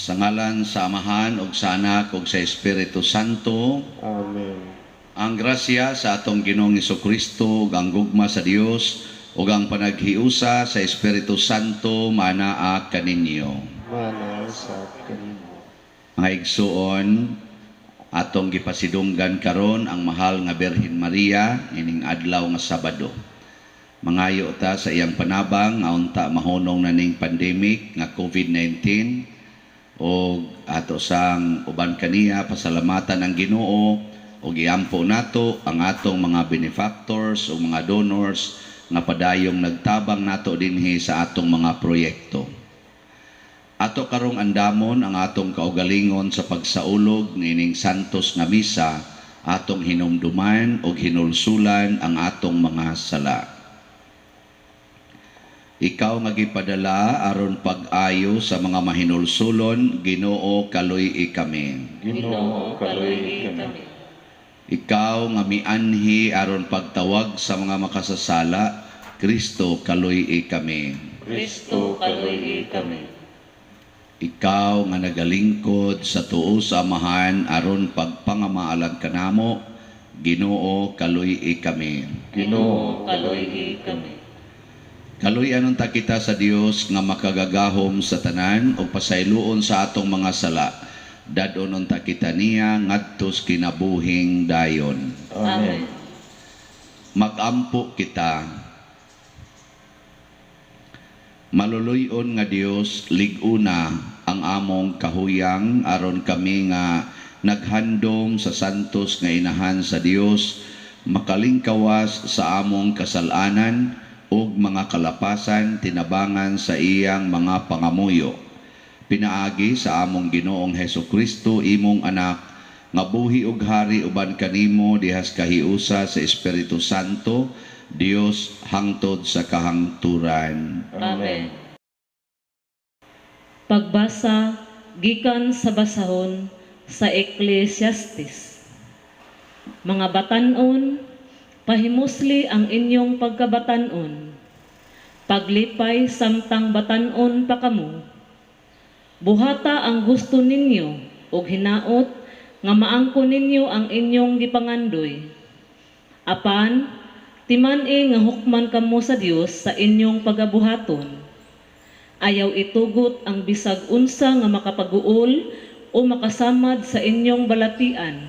Sa ngalan sa Amahan ug sa Anak ug sa Espiritu Santo. Amen. Ang grasya sa atong Ginoong Hesukristo ug ang gugma sa Dios ug ang panaghiusa sa Espiritu Santo manaa kaninyo. Mana sa kanimo. Mga igsuon, atong gipasidunggan karon ang mahal nga Birhen Maria ining adlaw nga Sabado. Mangayo ta sa iyang panabang nga unta mahunong na ning pandemic nga COVID-19 o ato sang uban kaniya pasalamatan ang Ginoo o giampo nato ang atong mga benefactors o mga donors nga padayong nagtabang nato dinhi sa atong mga proyekto. Ato karong andamon ang atong kaugalingon sa pagsaulog nining santos nga misa, atong hinumduman o hinulsulan ang atong mga sala. Ikaw nga gipadala aron pag-ayo sa mga mahinulsulon, Ginoo kaluy kami. Ginoo kaluy kami. Ikaw nga mianhi aron pagtawag sa mga makasasala, Kristo kaluy kami. Kristo kaluy kami. Ikaw nga nagalingkod sa tuo sa Amahan aron pagpangamaalan kanamo, Ginoo kaluy kami. Ginoo kaluy kami. Kaluy anon ta kita sa Dios nga makagagahom sa tanan o pasayloon sa atong mga sala. Dadonon ta kita niya ngadtos kinabuhing dayon. Amen. Magampo kita. Maluluyon nga Dios, liguna ang among kahuyang aron kami nga naghandom sa santos nga inahan sa Dios, makalingkawas sa among kasalanan ug mga kalapasan tinabangan sa iyang mga pangamuyo. Pinaagi sa among Ginoong Hesukristo imong anak nga buhi ug hari uban kanimo dihas kahiusa sa Espiritu Santo, Dios hangtod sa kahangturan. Amen. Pagbasa gikan sa basahon sa Ecclesiastes. Mga batan-on, pahimusli ang inyong pagkabatan-on. Paglipay samtang batan-on pa kamo. Buhata ang gusto ninyo ug hinaot nga maangko ninyo ang inyong gipangandoy. Apan timan-i nga hukman kamo sa Dios sa inyong pagabuhaton. Ayaw itugot ang bisag unsa nga makapaguol o makasamad sa inyong balatian,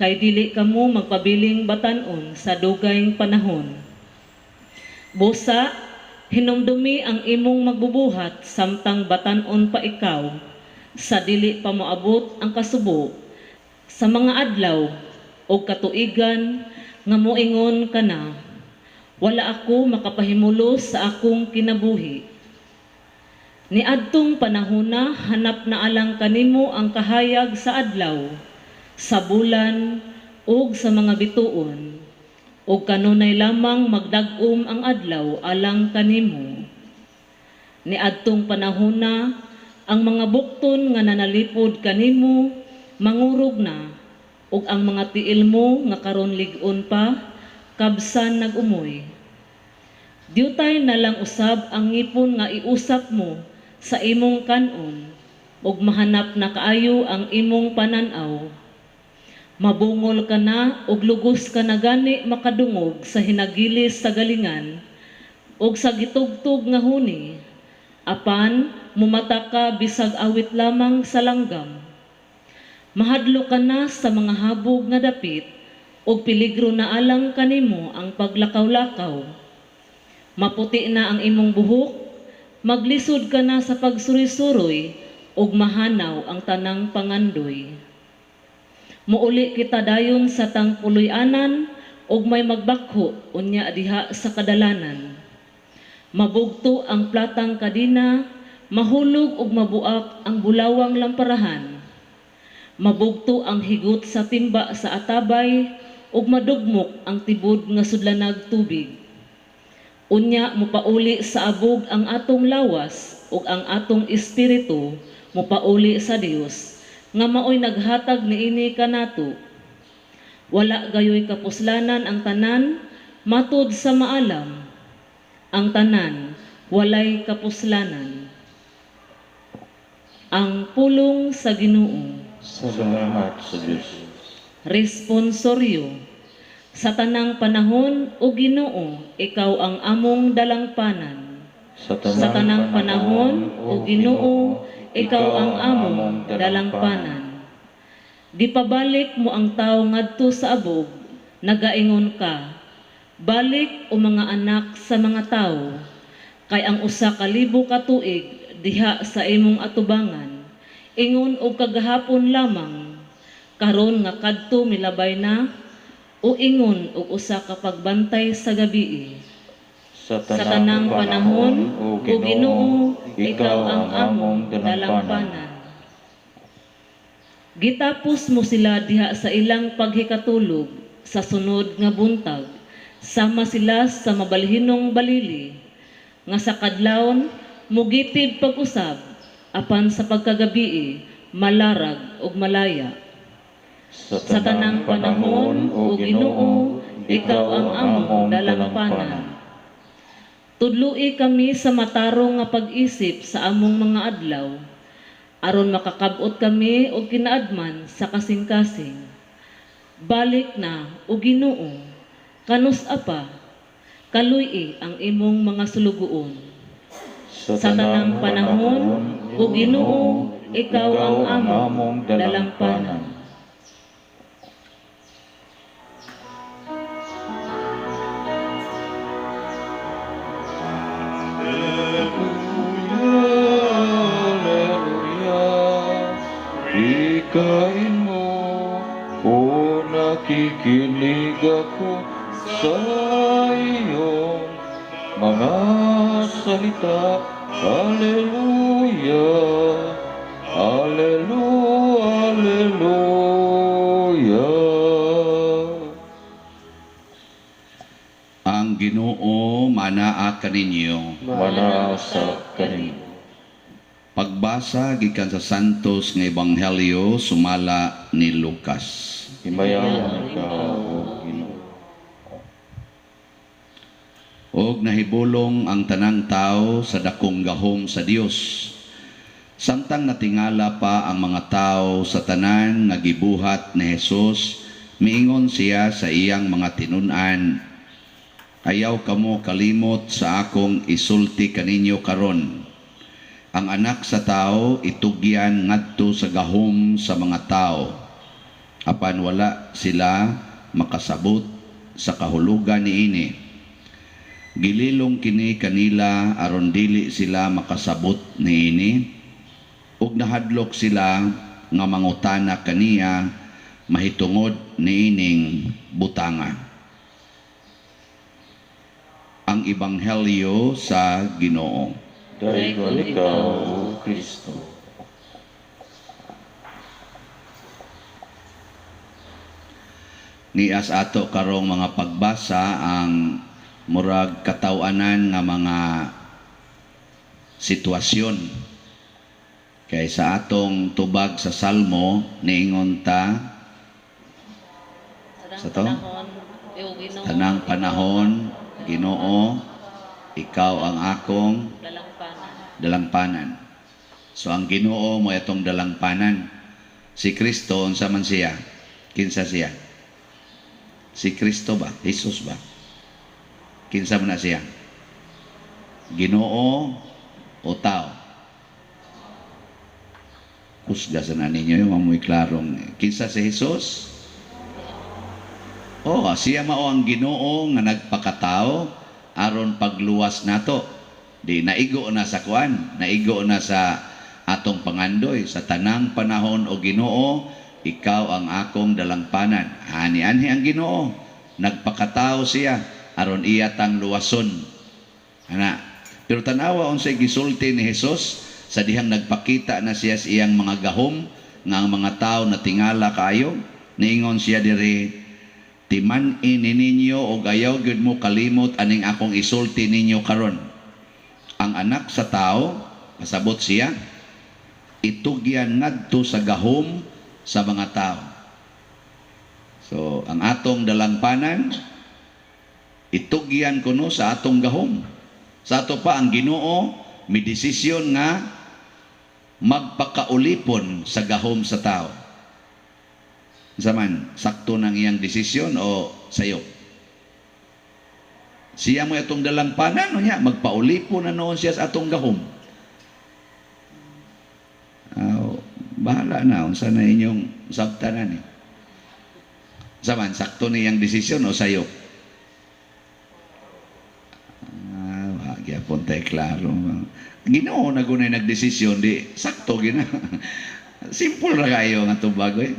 kay dili kamo magpabiling batan-on sa dugayng panahon. Busa, hinumdumi ang imong magbubuhat samtang batan-on pa ikaw, sa dili pa moabot ang kasubo, sa mga adlaw o katuigan nga moingon ka na, wala ako makapahimulos sa akong kinabuhi. Niadtong panahona, hanap na alang kanimo ang kahayag sa adlaw, sa bulan, ug sa mga bituon, ug kanunay lamang magdag-om ang adlaw alang kanimo. Niadtong panahona, ang mga bukton nga nanalipod kanimo, mangurog na, ug ang mga tiil mo nga karon lig-on pa, kabsan nag-umoy. Diutay na lang usab ang ngipon nga iusap mo sa imong kanon, ug mahanap na kaayo ang imong pananaw. Mabungol ka na ug lugos ka na gani makadungog sa hinagilis sa galingan ug sa gitugtog nga huni. Apan mumata ka bisag awit lamang sa langgam. Mahadlo ka na sa mga habog nga dapit ug peligro na alang kanimo ang paglakaw-lakaw. Maputi na ang imong buhok, maglisod ka na sa pagsuroy-suroy ug mahanaw ang tanang pangandoy. Muuli kita dayon sa tangpuloy-anan ug may magbakho unya diha sa kadalanan. Mabugto ang platang kadina, mahulog ug mabuak ang bulawang lamparahan. Mabugto ang higot sa timba sa atabay ug madugmok ang tibod nga sudlanag tubig. Unya mupauli sa abog ang atong lawas ug ang atong espiritu mupauli sa Dios nga maoy naghatag niini kanato. Wala gayoy kapuslanan ang tanan matud sa maalam. Ang tanan walay kapuslanan. ang pulong sa Ginoo. Salamat sa Diyos. Responsoryo. Sa tanang panahon o Ginoo, ikaw ang among dalangpanan. Sa tanang panahon o Ginoo, ikaw ang among dalangpanan. Gipabalik mo ang tawo ngadto sa abog, nagaingon ka, balik o mga anak sa mga tawo, kay ang usa ka libo ka tuig diha sa imong atubangan, ingon og kagahapon lamang, karon nga kadto milabay na, o ingon og usa ka pagbantay sa gabii. Sa tanang panahon o Ginoo, ikaw ang among dalangpanan. Gitapos mo sila diha sa ilang paghikatulog sa sunod nga buntag, sama sila sa mabalhinong balili, nga sa kadlawon mugitid pag-usab, apan sa pagkagabii malarag ug malaya. Sa tanang panahon o Ginoo, ikaw ang among dalangpanan. Tudloi kami sa matarong nga pag-isip sa among mga adlaw, aron makakabot kami og kinaadman sa kasing-kasing. Balik na o Ginoo, kanus apa, kaluy ang imong mga sulugoon. Sa tanang panahon o Ginoo, ikaw ang among dalangpanan. Ikain mo, o nakikinig ako sa iyong mga salita. Alleluia, Alleluia, Alleluia. Ang Ginoo manaa kaninyo. Manasa kaninyo. Pagbasa gikan sa Santos nga Ebanghelyo sumala ni Lucas. Himayawan ka, O Ginoo. Og nahibulong ang tanang tao sa dakong gahom sa Dios. Samtang natingala pa ang mga tao sa tanan nga gibuhat ni Jesus, miingon siya sa iyang mga tinun-an, ayaw kamo kalimot sa akong isulti kaninyo karon. Ang anak sa tao itugyan ngadto sa gahom sa mga tao, apan wala sila makasabot sa kahulugan niini. Gililong kini kanila aron dili sila makasabot niini, ug nahadlok sila nga mangutana kaniya mahitungod niining butanga. Ang Ebanghelyo sa Ginoo. Dayon ikaw, O Kristo. Nias ato karong mga pagbasa ang murag katawanan nga mga sitwasyon. Kay sa atong tubag sa Salmo niingon ta sa to, tanang panahon, Ginoo, ikaw ang akong dalangpanan. So ang Ginoo mo itong dalangpanan. Si Kristo unsa man siya? Kinsa siya? Si Kristo ba? Jesus ba? Kinsa man na siya? Ginoo o tao? Kusga sa na ninyo yung mamoy klarong. Kinsa si Jesus? Oh, siya mao ang Ginoo nga nagpakatao aron pagluwas nato. Di naigo na sa kuan, naigo na sa atong pangandoy sa tanang panahon o Ginoo, ikaw ang akong dalangpanan. Ani-anhi ang Ginoo, nagpakatao siya aron iya tang luwason. Ana, pero tanawa unsay gisulti ni Jesus sa dihang nagpakita na siya sa iyang mga gahom nga ang mga tao na tingala kaayo, niingon siya diri, timan-in ninyo og ayaw gyud mo kalimot aning akong isulti ninyo karon. Ang anak sa tao, pasabot siya, itugyan ngadto sa gahom sa mga tao. So, ang atong dalangpanan, itugyan kuno sa atong gahom. Sa ato pa ang Ginoo, may desisyon nga magpakaulipon sa gahom sa tao. Saman, sakto ng iyang desisyon o sayo? Siya mo itong dalampanan, niya, magpaulipon na noon siya sa atong gahom. Bahala na, unsa na inyong sabtanan eh. Saman, sakto niyang desisyon o sayo? Gyapon tayo klaro. Ginoo na gunay nagdesisyon, di sakto gina. Simple ra kayo nga itong bago eh.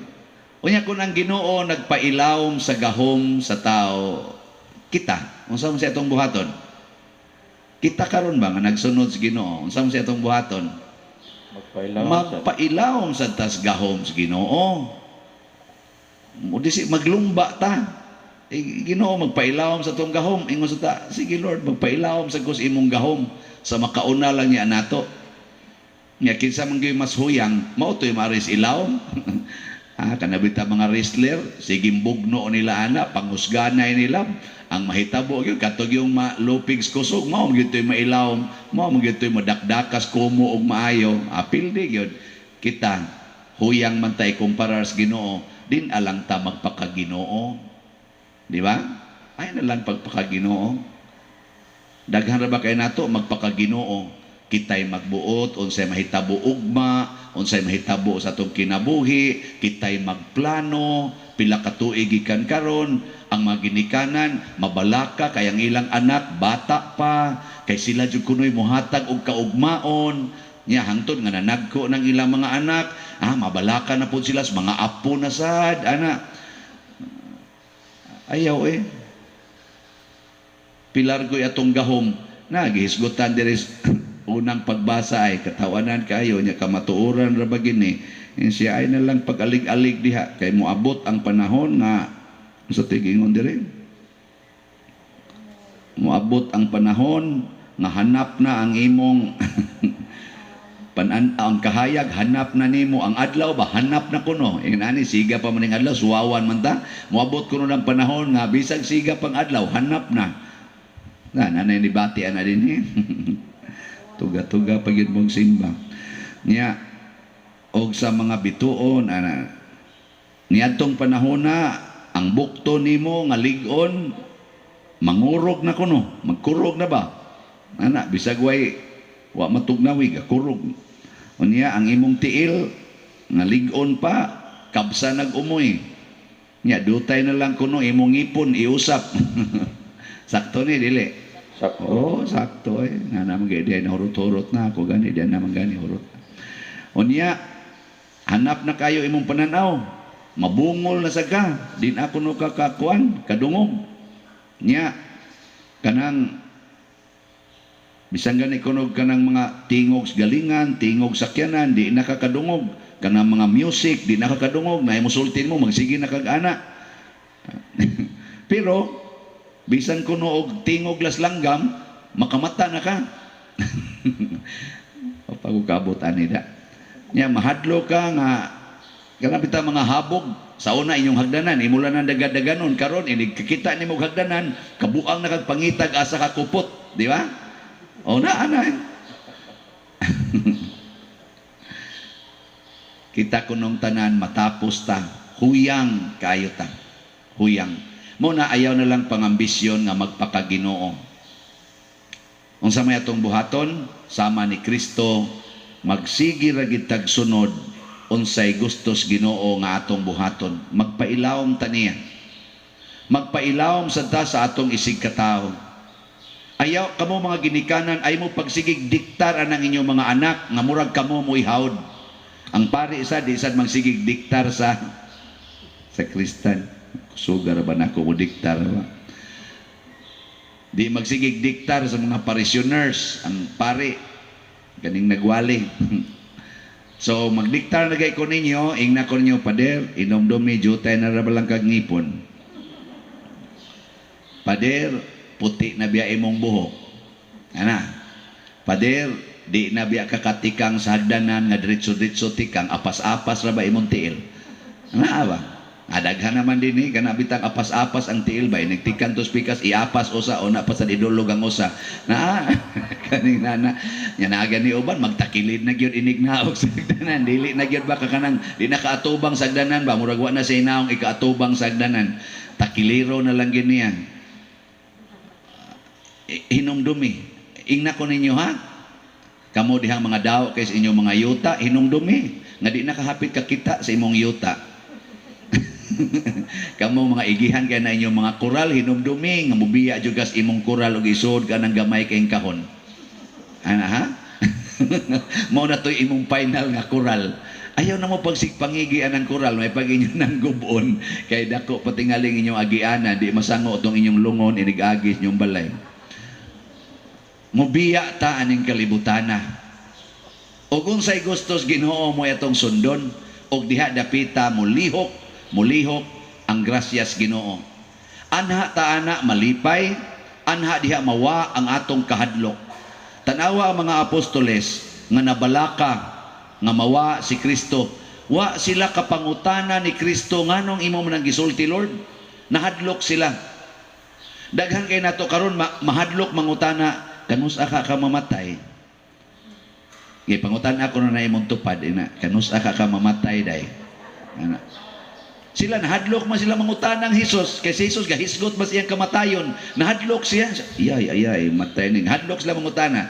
Unya kung ang Ginoo nagpailawom sa gahom sa tao, kita, unsa mo siya itong buhaton? Kita karon ba nga nagsunod sa Ginoo? Unsa mo siya itong buhaton? Magpailawom sa tas gahom sa Ginoo. Maglumba ta. Ginoo magpailawom sa tong gahom, ingon sa ta, sige Lord, magpailawom sa kus imong gahom sa makauna lang niya nato. Nya kinsa man gyud mas huyang, mao toy maris ilawom. Kanabita mga wrestler, sige bugno nila ana, pangusganay nila, ang mahitabo gyud katog yung malupig kusog, mao gyud toy mailawom, mao gyud toy madakdakas kumo og maayo, apil di gyud. Kita huyang man tay kumparar sa Ginoo, din alang ta magpakaginoo. Di ba? Ay na lang pagpakaginoo. Daghan ra ba kay nato magpakaginoo? Kitay magbuot unsay mahitabo ugma, unsay mahitabo sa atong kinabuhi, kitay magplano, pila ka tuig gikan karon, ang mga ginikanan mabalaka kay ang ilang anak bata pa, kay sila jud kunoy mohatag og kaugmaon. Nya hangtod nga nanagko ng ilang mga anak, mabalaka na pud sila sa mga apo na sad, ana. Ayaw eh. Pilar ko atong gahom. Nagihisgutan diri unang pagbasa ay katawanan kayo niya kamatuoran ra bagini. Siya ay na lang pag-alig-alig diha kay moabot ang panahon nga sa tigingon diri. Moabot ang panahon nga hanap na ang imong ang kahayag, hanap na nimo ang adlaw ba, hanap na kuno. Ani siga pa maning adlaw, suwawan man ta. Moabot kuno ng panahon nga bisag siga pang adlaw, hanap na. Nanay ni bati ana din eh. Tuga-tuga pagid mong simba. Niya og sa mga bituon ana. Niadtong panahon na ang bukto nimo nga lig-on mangurog na kuno, magkurog na ba? Ana bisag way wa matugnawi kurog. Unya ang imong tiil nga lig-on pa kabsa nag-umoy. Nya dutay na lang kuno imong ipon iusap. Sakto ni dili. Sakto. Oh, sakto eh. Nga naman gaya na hurot-hurot na ako gani diyan naman gani hurot. Unya hanap na kayo imong pananaw. Mabungol na saga. Din ako no kakakuan kadungog. Nya kanang bisan gani kunog kanang mga tingog galingan, tingog sakyanan, di nakakadungog. Kanang mga music, di nakakadungog. Na musultin mo, magsige na kag-ana. Pero, bisan kuno og tingog laslanggam, makamata na ka. O pagkabot ani da. Nya mahadlo ka nga kanang bita mga habog sa una inyong hagdanan, imula nang dagadaganon karon ini kikita nimo hagdanan, kabuang na kag pangitag asa ka kupot, di ba? O na, kita kunong tanan matapos ta, huyang kayo ta. Huyang. Muna ayaw na lang pangambisyon nga magpakaginoo. Unsa may atong buhaton, sama ni Kristo, magsigi ra gid tag sunod unsay gustos Ginoo nga atong buhaton. Magpailawom ta niya. Magpailawom sa ta sa atong isig katawo. Ayaw kamo mga ginikanan ay mo pagsigig diktar anang inyong mga anak nga murag kamo mo ihawd. Ang pari isa di sad magsigig diktar sa Kristan. Sugar ba nako mo diktar ba? Di magsigig diktar sa mga parishioners ang pari ganing nagwali. So magdiktar na gay ko ninyo, ingna ko ninyo pader, inomdom ni jutay na rabalang kag ngipon. Pader, puti na biya imong buhok. Ana. Pader, di na biya kakatikang sa hagdanan nga diretso-diretso tikang apas-apas ra ba imong tiil. Ana ba? Adaghan naman din kana bitang apas-apas ang tiil ba nagtikan tos pikas iapas usa o na pa sa idulog ang usa. Na kaning nana nya naga ni uban magtakilid na gyud inig naog sa sagdanan, dili na gyud ba kanang di na kaatubang sagdanan ba, murag wa na sa inaong ikaatubang sagdanan, takiliro na lang gyud niya. Hinumdumi, ingna ko ninyo ha, kamo dihang mga daw kay sa inyong mga yuta, hinumdumi nga di nakahapit ka kita sa imong yuta. Kamo mga igihan kay na inyong mga koral, hinumdumi nga mubiya jugas imong koral ug isud ka ng gamay kayong kahon. Ana ha? Mao na to'y imong final nga koral. Ayaw na mo panggigian ng koral, may pag inyo ng gubon kay dako patingaling inyong agiana, di masango tong inyong lungon inigagis inyong balay. Mubiya ta aning kalibutana. O kung say gustos Ginoo mo itong sundon, og diha dapita mulihok ang grasyas Ginoo. Anha ta ana malipay, anha diha mawa ang atong kahadlok. Tanawa ang mga apostoles nga nabalaka nga mawa si Kristo. Wa sila kapangutana ni Kristo nganong imo man gisulti Lord. Nahadlok sila. Daghan kay nato karon mahadlok mangutana kanus aka ka mamatay. Gi pangutan ako na imong tupad ina kanus aka ka mamatay day. Ana. Sila nahadlok man sila mangutanang Hesus kay si Hesus gahisgot ba siyang kamatayon, nahadlok siya, ay matay ning hadlok sila mangutana.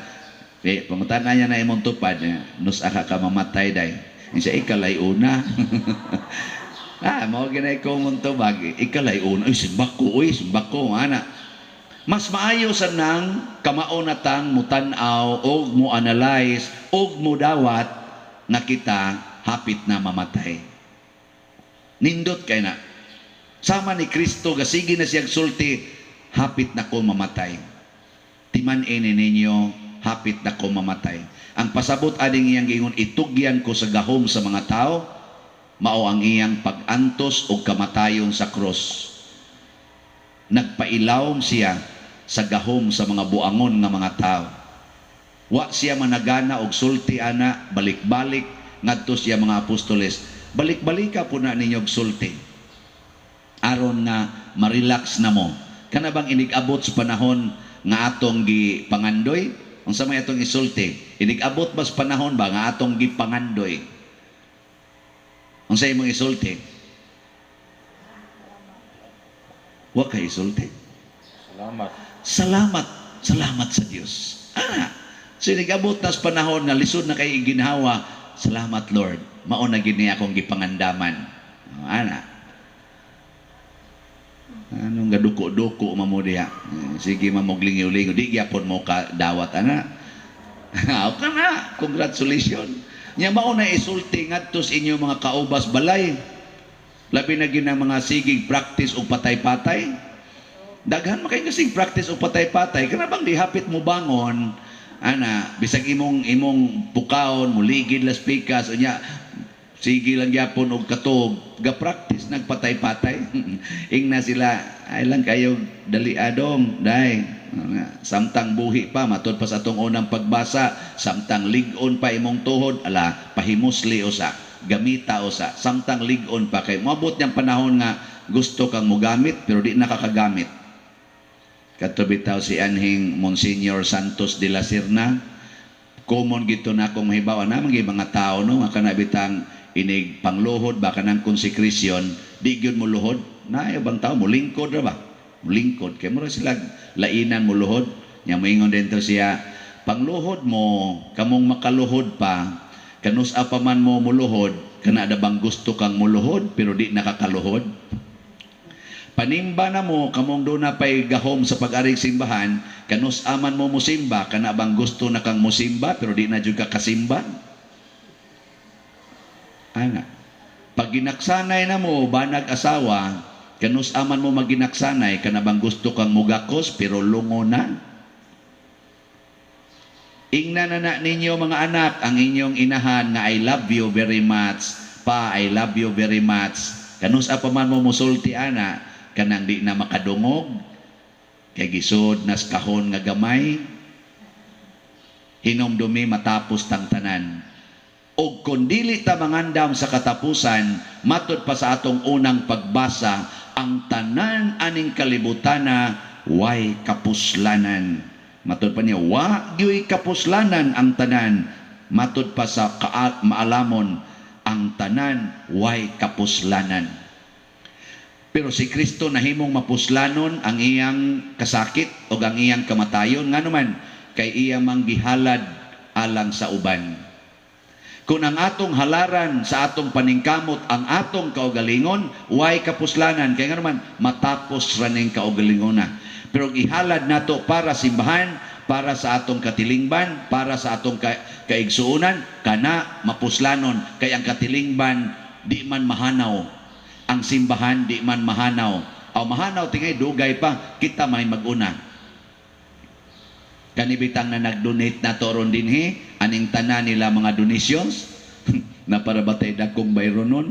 Eh pangutana niya na imong tupad nus aka ka mamatay day. Siya ikalay una. Mao ginay ko mong tubag ikalay una simbak ko ana. Mas maayo sa nang kamao na tang mutan-aw o mo analyze o mo dawat na kita hapit na mamatay. Nindot kay na. Sama ni Kristo gasigi na siyang sulti hapit na ko mamatay. Timan ini ninyo hapit na ko mamatay. Ang pasabot ading iyang gingon itugyan ko sa gahom sa mga tao mao ang iyang pag-antos o kamatayon sa cross. Nagpailawom siya sa gahom sa mga buangon nga mga tao. Wa siya managana og sulti ana balik-balik ngadto siya mga apostoles. Balik-balika po na ninyo og sulti. Aron nga ma-relax na mo. Kana bang inig-abot sa panahon nga atong gipangandoy? Unsa may atong isulti? Inig-abot ba sa panahon ba nga atong gipangandoy? Unsa imong isulti? Wa kay isulti. Salamat sa Dios. So inig-abot na sa panahon nga lisod na kay ginhawa, salamat Lord. Mao na gini akong gipangandaman. Ana. Anong gaduko-duko mamo diha. Sige mamoglingiw-lingiw di gyapon mo ka dawat ana. Okay na. Congratulations. Nya mao na isulti ngadto sa inyo mga kaubas balay. Labi na gina mga sigig practice og patay-patay. Daghan makay kasing practice og patay-patay kana bang dihapit mo bangon ana bisag imong pukaon muligid las pikas unya sige lang gyapon og katog ga practice nagpatay-patay. Ingna sila ay lang kayo dali adong day samtang buhi pa matud pa sa atong unang pagbasa samtang lig-on pa imong tuhod ala pahimusli usa gamita usa samtang lig-on pa kay moabot niyang panahon nga gusto kang mogamit pero di nakakagamit. Katubitaw si anhing Monsignor Santos de la Serna common gito na akong mahibaw na mga tao no nga kanabitang inig pangluhod baka ng konsekresyon di gyud mo luhod na ibang tao mo lingkod ra ba lingkod kay mo sila lainan mo luhod nya moingon dentro siya pangluhod mo kamong makaluhod pa kanus apa man mo muluhod kana da bang gusto kang muluhod pero di nakakaluhod panimba na mo kamong do na pay gahom sa pag-aring simbahan kanus aman mo musimba kana bang gusto na kang musimba pero di na jud ka kasimba. Ana. Pag ginaksanay na mo banag asawa, kanus aman mo maginaksanay kana bang gusto kang mugakos pero lungo na. Ingnan na ninyo mga anak ang inyong inahan nga I love you very much, pa I love you very much. Kanus apa man mo musulti ana kanang di na makadungog kay gisod nas kahon nga gamay. Hinumdumi matapos tang tanan. O kung dili ta mangandam sa katapusan, matud pa sa atong unang pagbasa, ang tanan aning kalibutana way kapuslanan. Matod pa niya, wa gyoy kapuslanan ang tanan. Matod pa sa maalamon, ang tanan way kapuslanan. Pero si Kristo nahimong mapuslanon ang iyang kasakit o ang iyang kamatayon. Nga naman, kay iya manggihalad alang sa uban. Kung ang atong halaran sa atong paningkamot, ang atong kaugalingon, way kapuslanan. Kaya nga naman, matapos raning kaugalingon na. Pero ihalad nato para simbahan, para sa atong katilingban, para sa atong kaigsuunan, kana mapuslanon. Kay ang katilingban, di man mahanaw. Ang simbahan, di man mahanaw. O mahanaw, tingay, dugay pa, kita may maguna. Kanibitang na nag-donate na toron din aning tanan nila mga donations, na para batay dagkong bayron nun.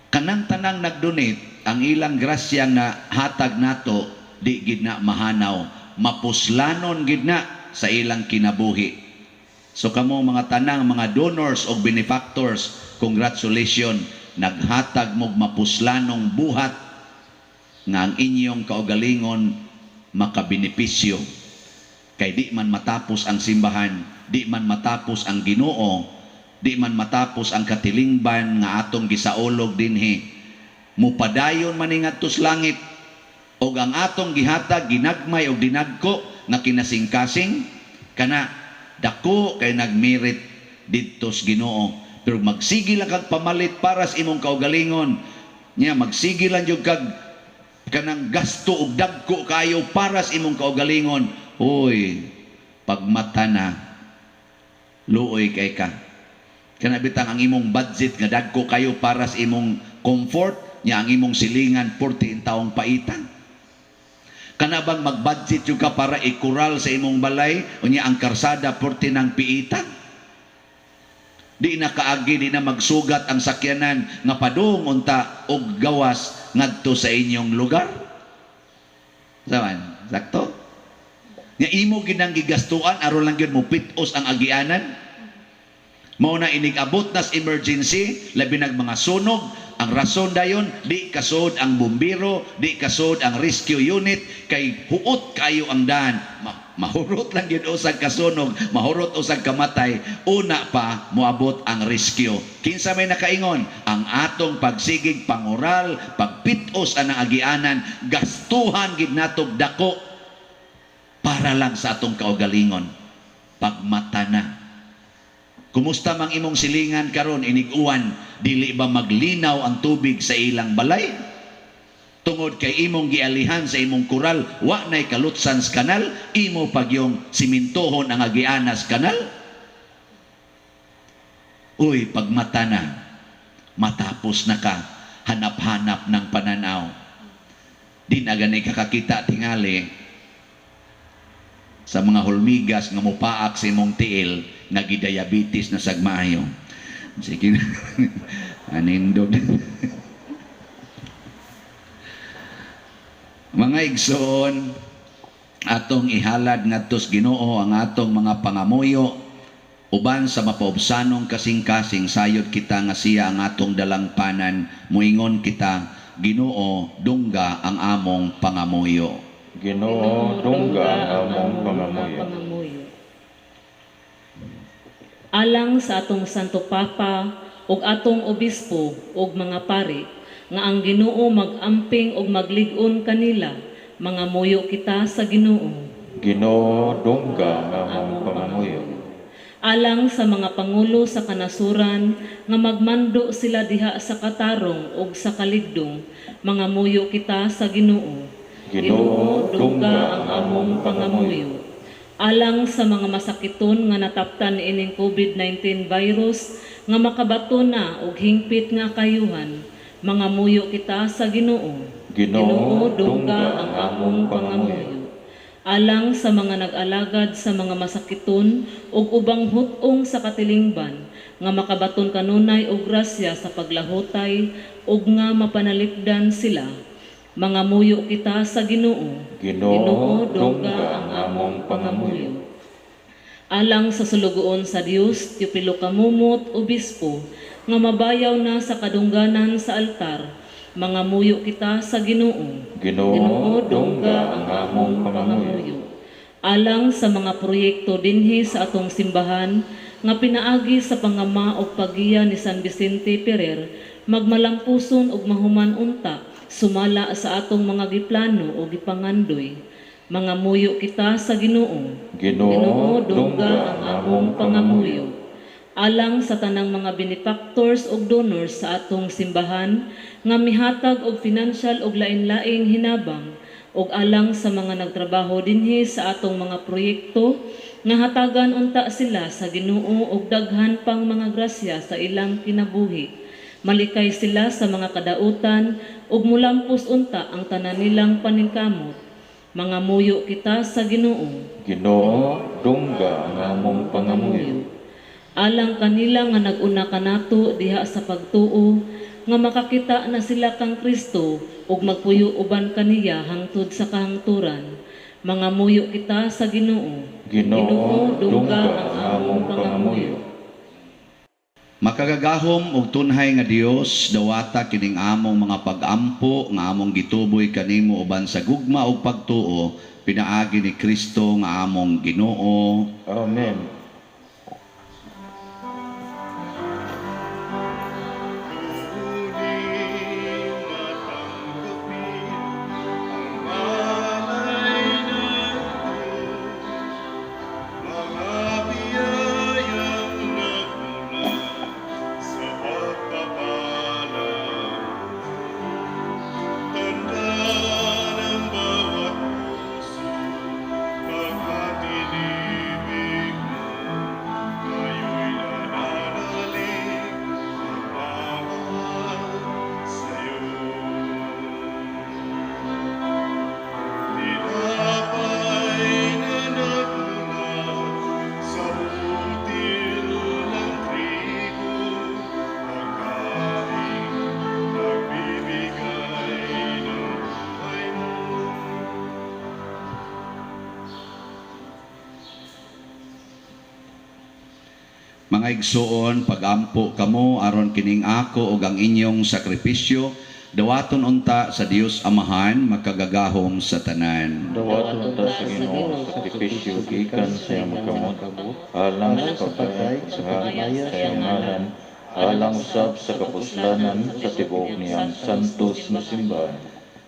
Kanang tanang nag-donate, ang ilang grasyang na hatag nato, di gid na mahanaw, mapuslanon gid na sa ilang kinabuhi. So kamo mga tanang mga donors o benefactors, congratulations, naghatag mog mapuslanong buhat nga ang inyong kaugalingon makabenepisyo. Kay di man matapos ang simbahan, di man matapos ang Ginoo, di man matapos ang katilingban nga atong gisaolog dinhi, mupadayon man ning adtos langit. O ang atong gihatag, ginagmay o dinagko na kinasing-kasing, kana dako kay nagmerit didtos Ginoo. Pero magsigil lang kag pamalit para sa imong kaugalingon. Nya magsigil lang jud kag kanang gasto og dagko kayo para sa imong kaugalingon. Hoy, pagmata na, luoy kay ka. Kana bitang ang imong budget nga dagko kayo para sa imong comfort, nya ang imong silingan 40 taong paitan. Kana bang mag-budget yung ka para ikural sa imong balay o niya ang karsada porti ng piitan? Di na kaagi, di na magsugat ang sakyanan nga padung unta og gawas ngadto sa inyong lugar? Saman, sakto? Nga imo ginang gigastuan aron lang gyud mo pitos ang agianan? Mao na inig-abot nas emergency, labi nag mga sunog. Ang rason dayon, di kasod ang bumbiro, di kasod ang rescue unit, kay huot kayo ang daan. Mahurot lang yun usag kasunog, mahurot usag kamatay, una pa moabot ang rescue. Kinsa may nakaingon, ang atong pagsigig pangural, pagpitos anang agianan, gastuhan gid natog dako para lang sa atong kaugalingon. Pagmata na. Kumusta mang imong silingan karon iniguan, dili ba maglinaw ang tubig sa ilang balay? Tungod kay imong gialihan sa imong kural, wa nay kalutsan sa kanal, imo pagyong simintohon ang agianas kanal? Uy, pagmata na, matapos na ka, hanap-hanap ng pananaw. Di na gani kakakita tingali sa mga hulmigas nga mupaak sa imong tiil, nagi-diabetes na sagmaayo. Sige na. Anindog. Mga igsoon, atong ihalad ngadtos Ginoo ang atong mga pangamuyo, uban sa mapaubsanong kasing-kasing sayod kita nga siya ang atong dalangpanan, muingon kita, Ginoo, dungga ang among pangamuyo. Ginoo, dungga ang among pangamuyo. Alang sa atong Santo Papa ug atong obispo ug mga pari nga ang Ginoo mag-amping ug maglig-on kanila, mga muyo kita sa Ginoo. Ginoo, dungga ang among pangamuyo. Alang sa mga pangulo sa kanasuran nga magmando sila diha sa katarong ug sa kaligdong, mga muyo kita sa Ginoo. Ginoo, dungga ang among pangamuyo. Alang sa mga masakiton nga nataptan ining COVID-19 virus nga makabato na og hingpit nga kayuhan, mga muyo kita sa Ginoo. Ginoo, dungga ang among pangamuyo. Alang sa mga nag-alagad sa mga masakiton ug ubang hutong sa katilingban nga makabaton kanunay og grasya sa paglahutay ug nga mapanalikdan sila, mga muyo kita sa Ginoo. Ginoo, dungga ang among pangamuyo. Alang sa sulugoon sa Dios, Teopilo Kamumot, obispo, nga mabayaw na sa kadungganan sa altar, mga muyo kita sa Ginoo. Ginoo, dungga ang among pangamuyo. alang sa mga proyekto dinhi sa atong simbahan nga pinaagi sa pangama o paggiya ni San Vicente Ferrer, magmalampuson ug mahuman unta sumala sa atong mga giplano o gipangandoy. Mga muyo kita sa Ginoo. Ginoo, dungga ang among pangamuyo. Alang sa tanang mga benefactors ug donors sa atong simbahan nga mihatag og financial ug lain-laing hinabang ug alang sa mga nagtrabaho dinhi sa atong mga proyekto nga hatagan unta sila sa Ginoo og daghan pang mga grasya sa ilang kinabuhi. Malikay sila sa mga kadautan ug mulampos unta ang tanan nilang paningkamot. Mga muyo kita sa Ginoo. Ginoo, dungga ang among pangamuyo. Alang kanila nga nag-una kanato diha sa pagtuo nga makakita na sila kang Kristo ug magpuyo uban kaniya hangtod sa kahangturan. Mga muyo kita sa Ginoo. Ginoo, dungga ang among pangamuyo. Makagagahom og tunhay nga Dios, dawata kining among mga pag-ampo nga among gituboy kanimo uban sa gugma ug pagtuo, pinaagi ni Kristo nga among Ginoo. Amen. Mga igsuon, pagampo kamo aron kining ako ug ang inyong sakripisyo dawaton unta sa Dios Amahan makagagahom sa tanan. Dawaton ta sa Ginoo sa sakripisyo gikan sa iyang magkamot, alang sa pagkay sa kahaya sa iyang ngalan, alang usab sa kapuslanan sa tibuok niyang santos nga simbahan.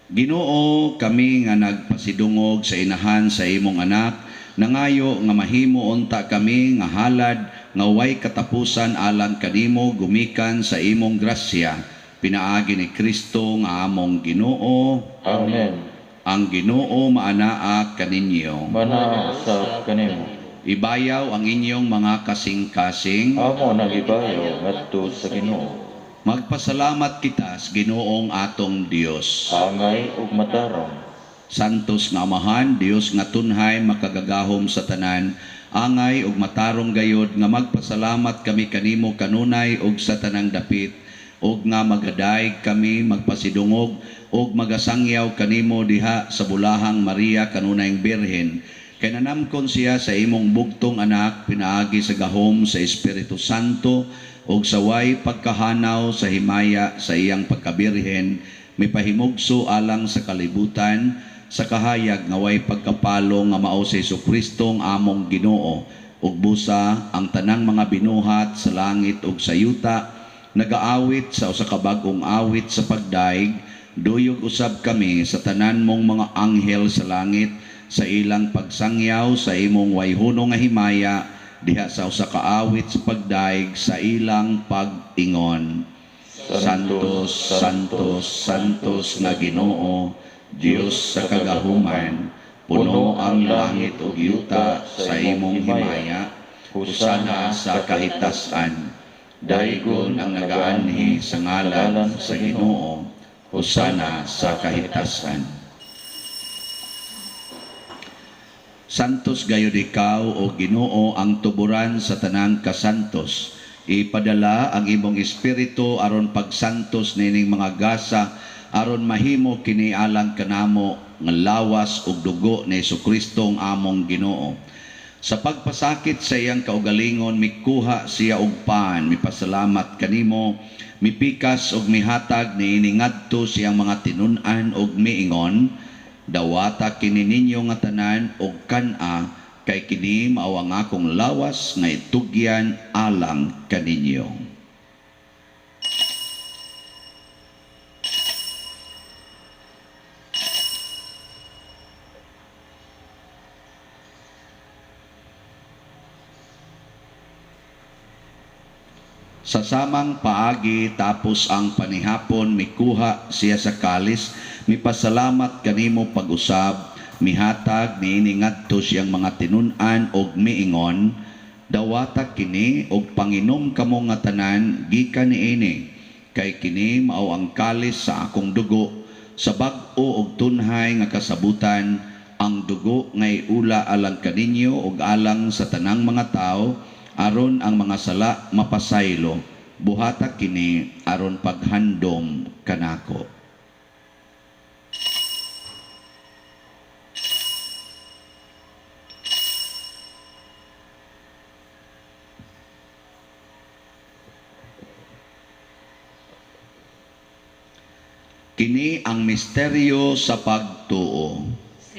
Ginoo, kami nga nagpasidungog sa inahan sa imong anak, nangayo nga mahimo unta kami nga halad nga way katapusan alang kanimo gumikan sa imong grasya. Pinaagi ni Kristo nga among Ginoo. Amen. Ang Ginoo maanaa kaninyo. Manaa sa kanimo. Ibayaw ang inyong mga kasing-kasing. Amo nagibayo ngadto sa Ginoo. Magpasalamat kita sa Ginoong atong Dios. Angay ug matarong. Santos nga Amahan, Dios nga tunhay makagagahom sa tanan, angay ug matarong gayod nga magpasalamat kami kanimo kanunay ug sa tanang dapit, ug nga magadayeg kami magpasidungog ug magasangyaw kanimo diha sa bulahang Maria kanunayng Birhen. Kay nanamkon siya sa imong bugtong anak, pinaagi sa gahom sa Espiritu Santo ug sa way pagkahanaw sa himaya sa iyang pagkabirhen, mipahimugso alang sa kalibutan, sa kahayag nga way pagkapalo nga mao si Jesucristo ang among Ginoo, ug busa ang tanang mga binuhat sa langit ug sa yuta, nagaawit sa usa ka bag-ong awit sa pagdaig, duyog usab kami sa tanan mong mga anghel sa langit, sa ilang pagsangyaw sa imong wayhuno nga himaya, diha sa usa ka awit sa pagdaig sa ilang pag-ingon. Santos, Santos, Santos nga Ginoo, Diyos sa kagahuman, puno ang langit ug yuta sa imong himaya, husana sa kahitasan. Daygon ang nagaanhi sa ngalan sa Ginoo, husana sa kahitasan. Santos gayud ikaw o Ginoo ang tuburan sa tanang kasantos. Ipadala ang imong espiritu aron pagsantos nining mga gasa, aron mahimo kini alang kanamo nga lawas ug dugo ni Jesucristo ang among Ginoo. Sa pagpasakit sa iyang kaugalingon, mikuha siya og pan, mipasalamat kanimo, mipikas og mihatag niini ngadto siyang mga tinun-an og miingon, Dawata kini ninyo nga tanan og kan-a kay kini mao ang akong lawas nga itugyan alang kaninyo. Sa samang paagi tapos ang panihapon mikuha siya sa kalis, mipasalamat kanimo pag-usab, mihatag niini ngadto siyang mga tinun-an og miingon, dawata kini og panginom kamo nga tanan gikan niini, kay kini mao ang kalis sa akong dugo, sa bag-o og tunhay nga kasabutan, ang dugo ngay ula alang kaninyo og alang sa tanang mga tao, aron ang mga sala mapasaylo. Buhata kini aron paghandom kanako. Kini ang misteryo sa pagtuo.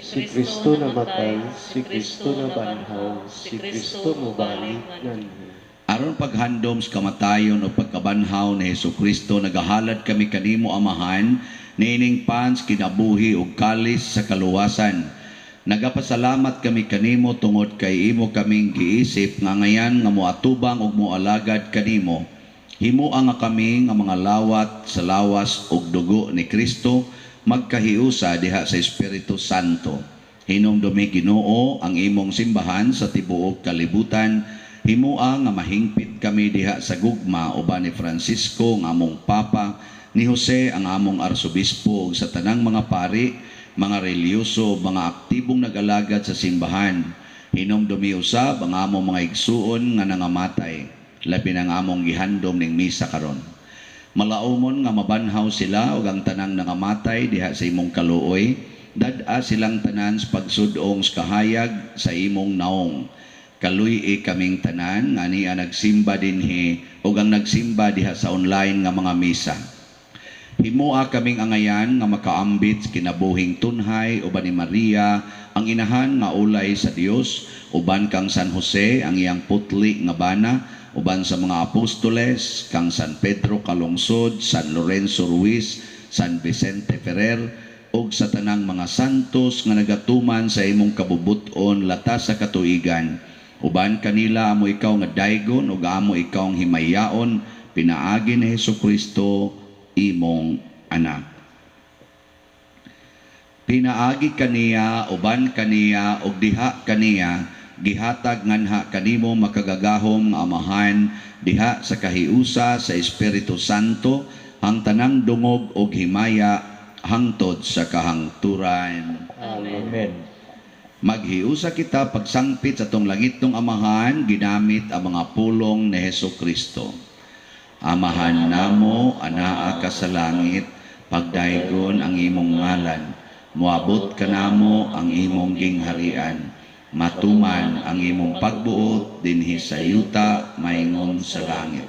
Si Kristo namatay, si Kristo nabanhaw, si Kristo mobalik nganhi. Aron paghandom sa kamatayon o pagkabanhaw ni Hesukristo, nagahalad kami kanimo Amahan, niining pans kinabuhi ug kalis sa kaluwasan. Nagapasalamat kami kanimo tungod kay imo kaming giisip nga ngayan nga moatubang ug moalagad kanimo. Himuang nga kami nga mga lawat sa lawas ug dugo ni Kristo magkahiusa diha sa Espiritu Santo. Hinumdumi Ginoo ang imong simbahan sa tibuok kalibutan. Himua nga mahingpit kami diha sa gugma uban ni Francisco nga among Papa, ni Jose ang among Arsobispo ug sa tanang mga pari, mga reliyoso, mga aktibong nag-alagad sa simbahan. Hinumdumi usab ang among mga igsuon nga nangamatay, labi ng among gihandom ning misa karon. Malaumon nga mabanhaw sila ug ang tanang nangamatay diha sa imong kaluoy, dad-a silang tanan sa pagsudong sa kahayag sa imong naong. Kaluy kaming tanan nga niya nagsimba dinhi ug ang nagsimba diha sa online nga mga misa. Himua kaming angayan nga makaambit kinabuhing tunhay uban ni Maria ang inahan nga ulay sa Dios, uban kang San Jose ang iyang putli nga bana, uban sa mga apostoles kang San Pedro Kalungsod, San Lorenzo Ruiz, San Vicente Ferrer ug sa tanang mga santos nga nagatuman sa imong kabubuton latas sa katuigan. Uban kanila amo ikaw nga daygon ug amo ikaw ang himayaon, pinaagi ni Hesukristo imong anak. Pinaagi kaniya, uban kaniya ug diha kaniya, gihatag nganha kanimo makagagahom nga Amahan diha sa kahiusa sa Espiritu Santo, ang tanang dungog ug himaya hangtod sa kahangturan. Amen. Maghiusa kita pagsangpit sa tong langit tong Amahan, ginamit ang mga pulong ni Hesukristo. Amahan namo, anaa ka sa langit, pagdaygon ang imong ngalan, moabot ka namo ang imong gingharian, matuman ang imong pagbuot dinhi sa yuta maingon sa langit.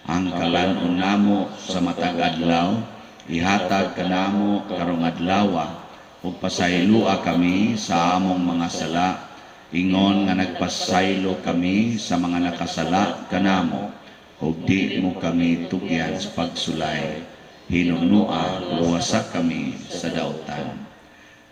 Ang kalanon namo sa matag adlaw, ihatag ka namo karong adlaw, ug pasaylua kami sa among mga sala, ingon nga nagpasaylo kami sa mga nakasala kanamo, ug di mo kami tugyan sa pagsulay, hinunua luwasa kami sa dautan.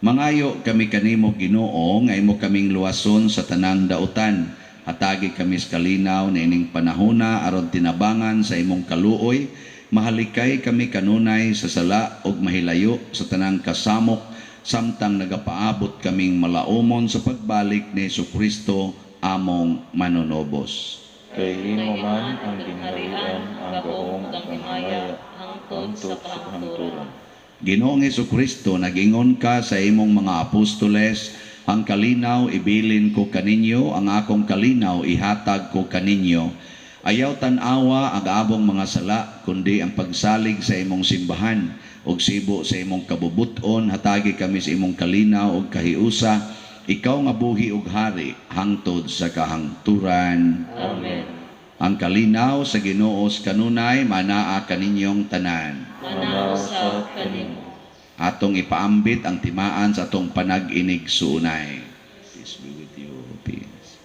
Mangayo kami kanimo Ginoo nga imo kaming luwason sa tanang dautan, hatagi kami sa kalinaw na ining panahona aron tinabangan sa imong kaluoy, mahalikay kami kanunay sa sala ug mahilayo sa tanang kasamok, samtang nagapaabot kaming malaumon sa pagbalik ni Hesukristo among manunobos. Kay imo man ang gingharian, ang gahom, ang himaya, hangtod sa kahangturan. Ginoong Hesukristo, nagingon ka sa imong mga apostoles, ang kalinaw ibilin ko kaninyo, ang akong kalinaw ihatag ko kaninyo. Ayaw tanawa ang abong mga sala, kundi ang pagsalig sa imong simbahan, og sibo sa imong kabubuton, hatagi kami sa imong kalinaw og kahiusa, ikaw nga buhi ug hari hangtod sa kahangturan. Amen. Ang kalinaw sa Ginoo kanunay manaa kaninyong tanan. Manaw sa kanimo. atong ipaambit ang timaan sa atong panag-inig suunay. Peace be with you. Peace.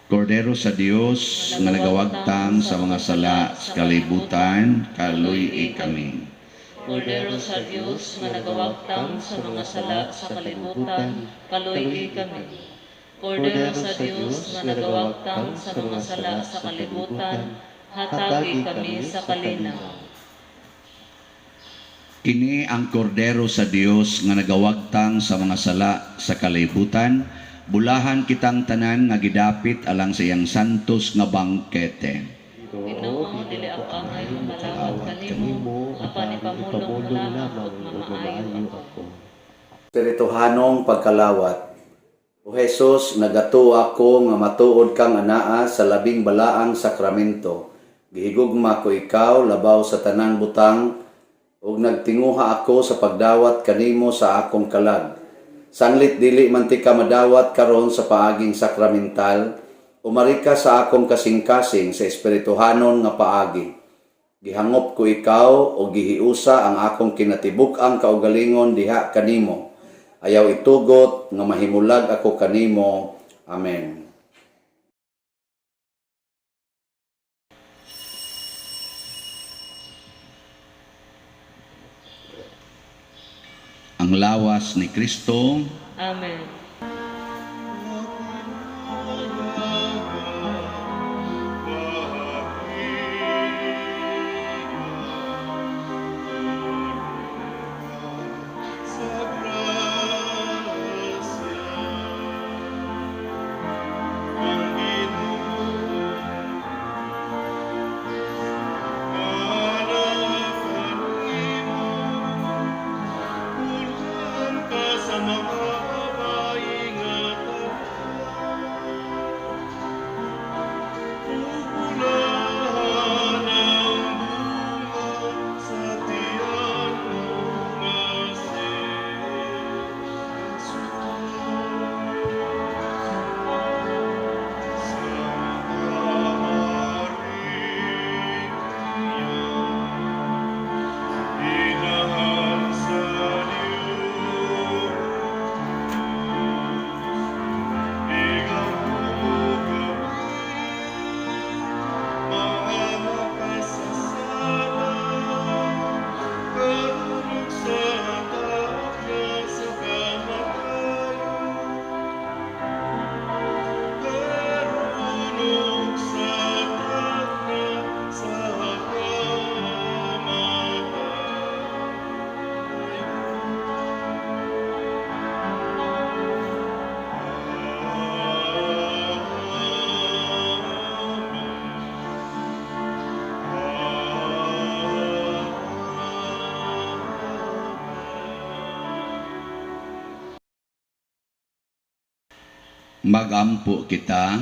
Kordero sa Dios nga nagawagtang sa mga sala sa kalibutan, kaluy kami. Kordero sa Dios nga nagawagtang sa mga sala sa kalibutan, kaluy kami. Kordero sa Dios nga nagawagtang sa mga sala sa kalibutan, hatagi kami sa kalinaw. Kini ang kordero sa Dios nga nagawagtang sa mga sala sa kalibutan, bulahan kitang tanan nga gidapit alang sa iyang santos nga bangkete. Ginoo, dili ako angay malawat kanimo, apan ipamulong lamang ug mamaayo ako. Espirituhanong pagkalawat. O Jesus, nagato ako nga matuod kang anaa sa labing balaang sakramento. Gihigugma ko ikaw labaw sa tanang butang, ug nagtinguha ako sa pagdawat kanimo sa akong kalag. Sanglit dili man ti ka madawat karon sa paaging sakramental, umari ka sa akong kasing-kasing sa espirituhanon nga paagi. Gihangop ko ikaw o gihiusa ang akong kinatibuk-ang kaugalingon diha kanimo. Ayaw itugot nga mahimulag ako kanimo. Amen. Ang lawas ni Kristo. Amen. Magampo kita.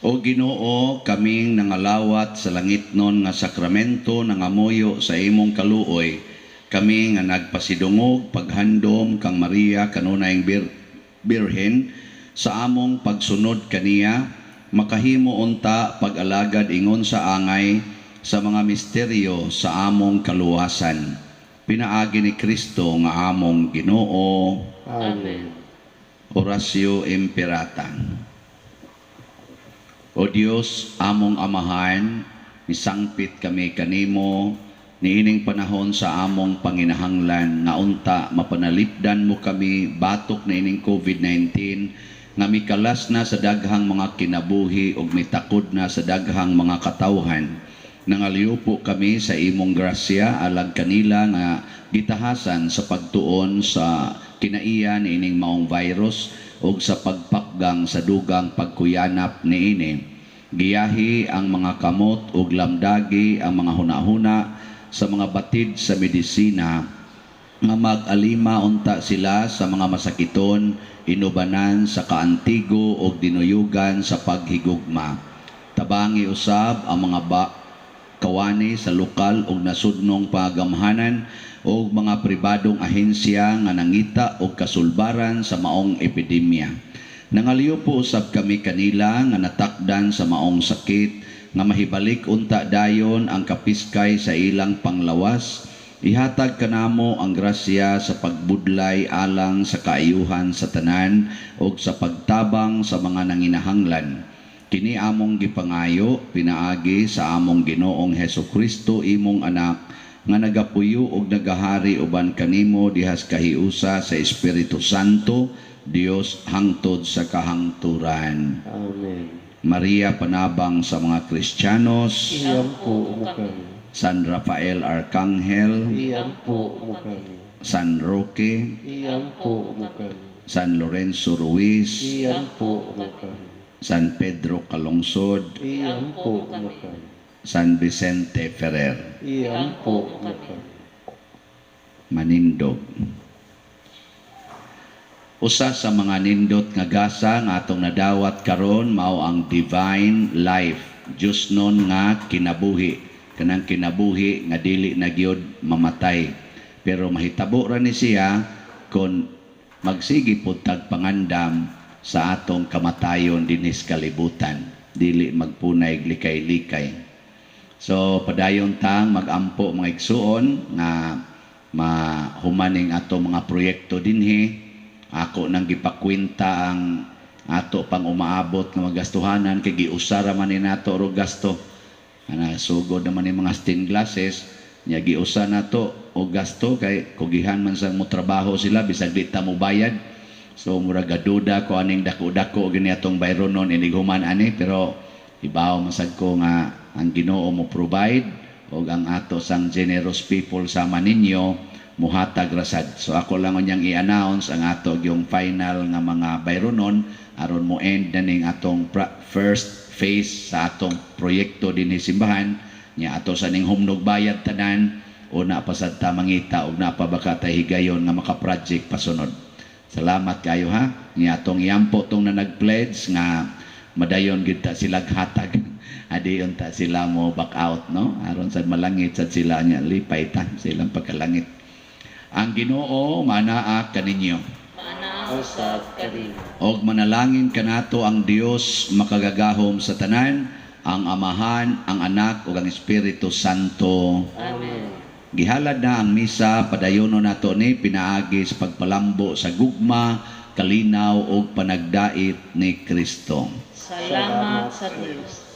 O Ginoo, kaming nangalawat sa langitnon nga sakramento nangamuyo sa imong kaluoy, kami nga nagpasidungog paghandom kang Maria kanunayng Birhen sa among pagsunod kaniya, makahimo unta pag-alagad ingon sa angay sa mga misteryo sa among kaluwasan. Pinaagi ni Kristo nga among Ginoo. Amen. Orasio Imperata. O Dios, among amahan, misangpit kami kanimo, niining panahon sa among panginahanglan, nga unta mapanalipdan mo kami batok na ining COVID-19, nga mikalas na sa daghang mga kinabuhi ug mitakod na sa daghang mga katawhan. Nangaliupo kami sa imong grasya alag kanila nga gitahasan sa pagtuon sa kinaiyan ining maong virus ug sa pagpakgang sa dugang pagkuyanap niini. Giyahi ang mga kamot ug lamdagi ang mga hunahuna sa mga batid sa medisina nga mag-alima unta sila sa mga masakiton, inubanan sa kaantigo ug dinuyugan sa paghigugma. Tabangi usab ang mga kawani sa lokal ug nasudnong pagamhanan o mga pribadong ahensya nga nangita og kasulbaran sa maong epidemya. Nangaliw po usab kami kanila nga natakdan sa maong sakit nga mahibalik unta dayon ang kapiskay sa ilang panglawas. Ihatag kanamo ang grasya sa pagbudlay alang sa kaayuhan sa tanan ug sa pagtabang sa mga nanginahanglan. Kini among gipangayo pinaagi sa among Ginoong Hesukristo imong anak nga nagapuyo ug nagahari uban kanimo dihas kahiusa sa Espiritu Santo, Dios hangtod sa kahangturan. Amen. Maria panabang sa mga Kristiyanos, Iyampo mo kami. San Rafael Arcangel, Iyampo mo kami. San Roque, Iyampo mo kami. San Lorenzo Ruiz, Iyampo mo kami. San Pedro Calungsod, Iyampo mo kami. San Vicente Ferrer, Iyampo mo kami. Manindog. Usa sa mga nindot nga gasa nga atong nadawat karon mao ang divine life, Diyos nun nga kinabuhi, kanang kinabuhi nga dili na gyud mamatay. Pero mahitabo ra ni siya kon magsigi pud tag pangandam sa atong kamatayon dinis kalibutan, dili magpunay likay-likay. So padayon tang magampo mga igsuon nga mahumaning ato mga proyekto dinhi. Ako nang gipakwenta ang ato pang umaabot nga magastuhanan kay giusara man ni nato og gasto. Ana sugod naman ni mga stained glasses nya giusa nato og gasto kay kugihan man sang mo trabaho sila bisag di ta mo bayad. So mura gaduda ko aning dako-dako gini atong bayronon inighuman ani, pero ibaw masad ko nga ang Ginoo mo provide og ang ato sang generous people sama ninyo muhatag rasad. So ako lang unyang i-announce ang ato yung final nga mga bayronon aron mo end na ning atong first phase sa atong proyekto dinhi simbahan nya ato sa ning humnog bayad tanan una pa sad ta mangita og napabaka tay higayon nga maka-project pasunod. Salamat kayo ha. Nya atong iyampo tong na nag-pledge nga madayon gid ta sila hatag. Adi unta sila mo back out no aron sad malangit sad sila nya lipay ta silang pagkalangit. Ang Ginoo manaa kaninyo. Usab kami. Og manalangin kanato ang Dios makagagahom sa tanan, ang Amahan, ang Anak ug ang Espiritu Santo. Amen. Gihalad na ang misa padayonon nato ni pinaagi sa pagpalambo sa gugma, kalinaw ug panagdait ni Kristo. Salamat sa Dios.